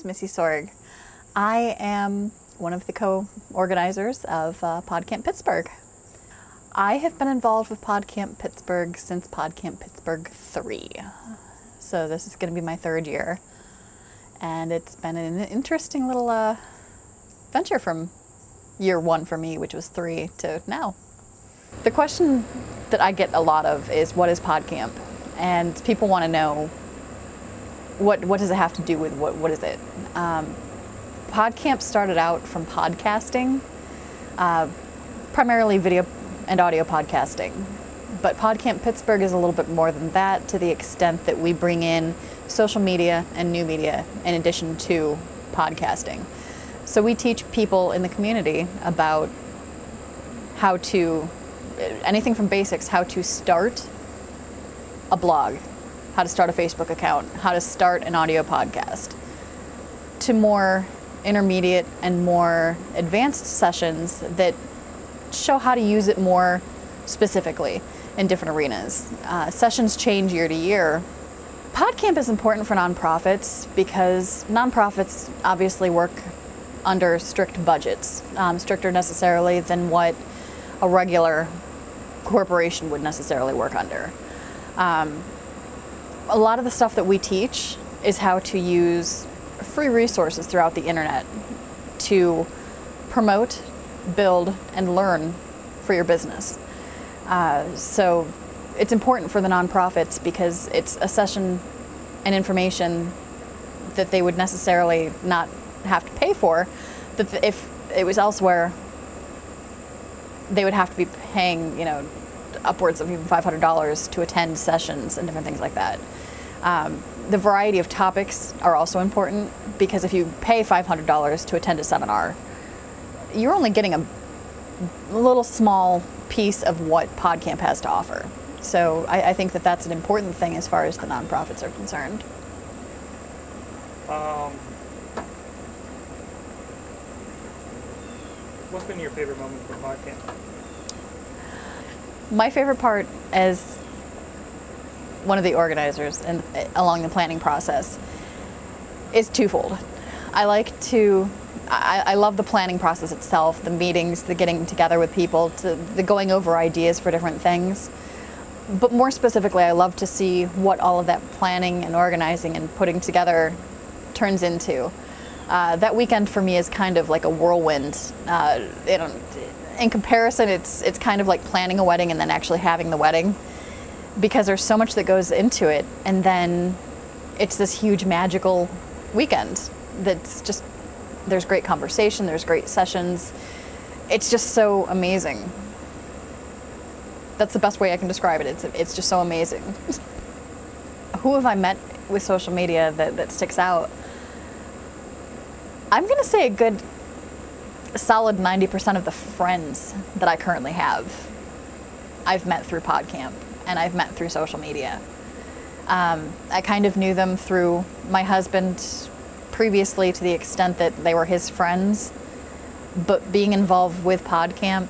Missy Sorg. I am one of the co-organizers of Podcamp Pittsburgh. I have been involved with Podcamp Pittsburgh since Podcamp Pittsburgh 3. So this is going to be my third year. And it's been an interesting little venture from year 1 for me, which was 3, to now. The question that I get a lot of is, what is Podcamp? And people want to know, what does it have to do with what is it? Podcamp started out from podcasting, primarily video and audio podcasting. But Podcamp Pittsburgh is a little bit more than that, to the extent that we bring in social media and new media in addition to podcasting. So we teach people in the community about how to, anything from basics, how to start a blog, how to start a Facebook account, how to start an audio podcast, to more intermediate and more advanced sessions that show how to use it more specifically in different arenas. Sessions change year to year. Podcamp is important for nonprofits because nonprofits obviously work under strict budgets, stricter necessarily than what a regular corporation would necessarily work under. A lot of the stuff that we teach is how to use free resources throughout the internet to promote, build, and learn for your business. So it's important for the nonprofits because it's a session and information that they would necessarily not have to pay for, that if it was elsewhere, they would have to be paying, you know, upwards of even $500 to attend sessions and different things like that. The variety of topics are also important, because if you pay $500 to attend a seminar, you're only getting a little small piece of what Podcamp has to offer. So I think that that's an important thing as far as the nonprofits are concerned. What's been your favorite moment from Podcamp? My favorite part as one of the organizers and along the planning process is twofold. I love the planning process itself, the meetings, the getting together with people, the going over ideas for different things. But more specifically, I love to see what all of that planning and organizing and putting together turns into. That weekend for me is kind of like a whirlwind. In comparison, it's kind of like planning a wedding and then actually having the wedding, because there's so much that goes into it, and then it's this huge magical weekend that's just, there's great conversation, there's great sessions. It's just so amazing. That's the best way I can describe it. It's just so amazing. Who have I met with social media that sticks out? I'm gonna say a good solid 90% of the friends that I currently have, I've met through Podcamp, and I've met through social media. I kind of knew them through my husband previously, to the extent that they were his friends, but being involved with Podcamp,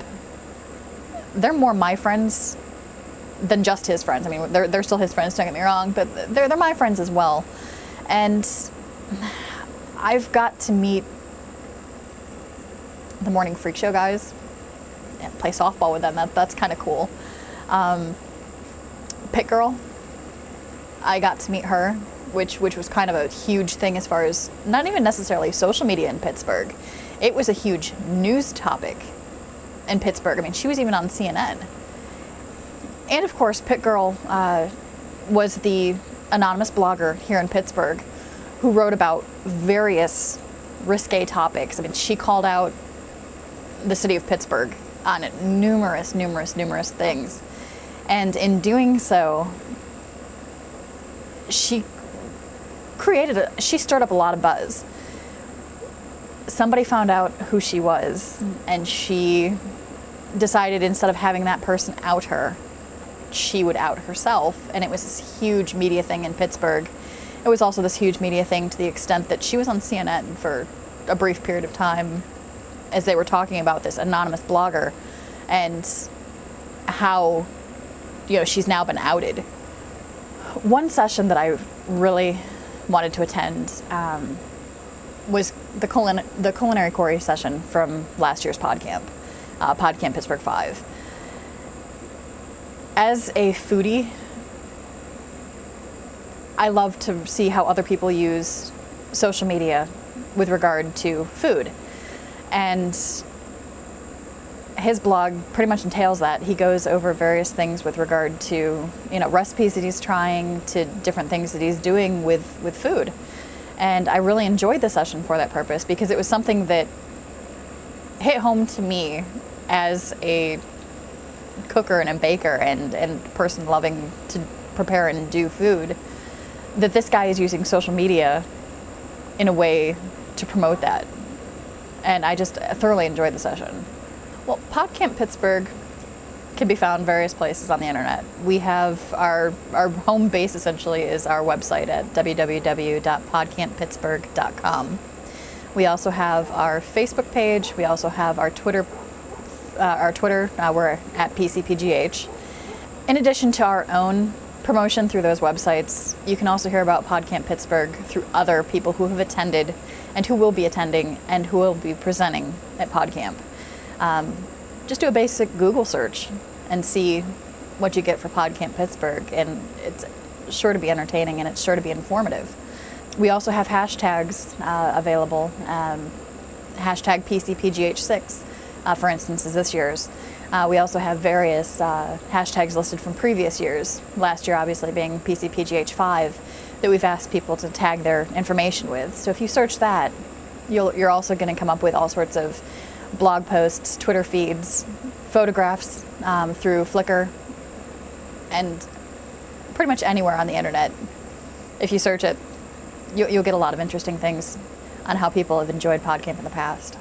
they're more my friends than just his friends. I mean, they're still his friends, don't get me wrong, but they're my friends as well. And I've got to meet the Morning Freak Show guys and play softball with them. That's kind of cool. Pit Girl, I got to meet her, which was kind of a huge thing as far as not even necessarily social media in Pittsburgh. It was a huge news topic in Pittsburgh. I mean, she was even on CNN. And of course, Pit Girl was the anonymous blogger here in Pittsburgh who wrote about various risque topics. I mean, she called out the city of Pittsburgh on numerous things. And in doing so, she stirred up a lot of buzz. Somebody found out who she was, and she decided, instead of having that person out her, she would out herself. And it was this huge media thing in Pittsburgh. It was also this huge media thing to the extent that she was on CNN for a brief period of time as they were talking about this anonymous blogger and how, you know, she's now been outed. One session that I really wanted to attend was the Culinary Quarry session from last year's Podcamp, Podcamp Pittsburgh 5. As a foodie, I love to see how other people use social media with regard to food. And his blog pretty much entails that. He goes over various things with regard to, recipes that he's trying, to different things that he's doing with food. And I really enjoyed the session for that purpose, because it was something that hit home to me as a cooker and a baker and person loving to prepare and do food, that this guy is using social media in a way to promote that. And I just thoroughly enjoyed the session. Well, Podcamp Pittsburgh can be found various places on the internet. We have our home base essentially is our website at www.podcamppittsburgh.com. We also have our Facebook page. We also have our Twitter. We're at PCPGH. In addition to our own promotion through those websites, you can also hear about Podcamp Pittsburgh through other people who have attended and who will be attending and who will be presenting at Podcamp. Just do a basic Google search and see what you get for Podcamp Pittsburgh, and it's sure to be entertaining and it's sure to be informative. We also have hashtags available. Hashtag PCPGH6, for instance, is this year's. We also have various hashtags listed from previous years. Last year, obviously, being PCPGH5, that we've asked people to tag their information with. So if you search that, you're also going to come up with all sorts of blog posts, Twitter feeds, photographs through Flickr, and pretty much anywhere on the internet. If you search it, you'll get a lot of interesting things on how people have enjoyed Podcamp in the past.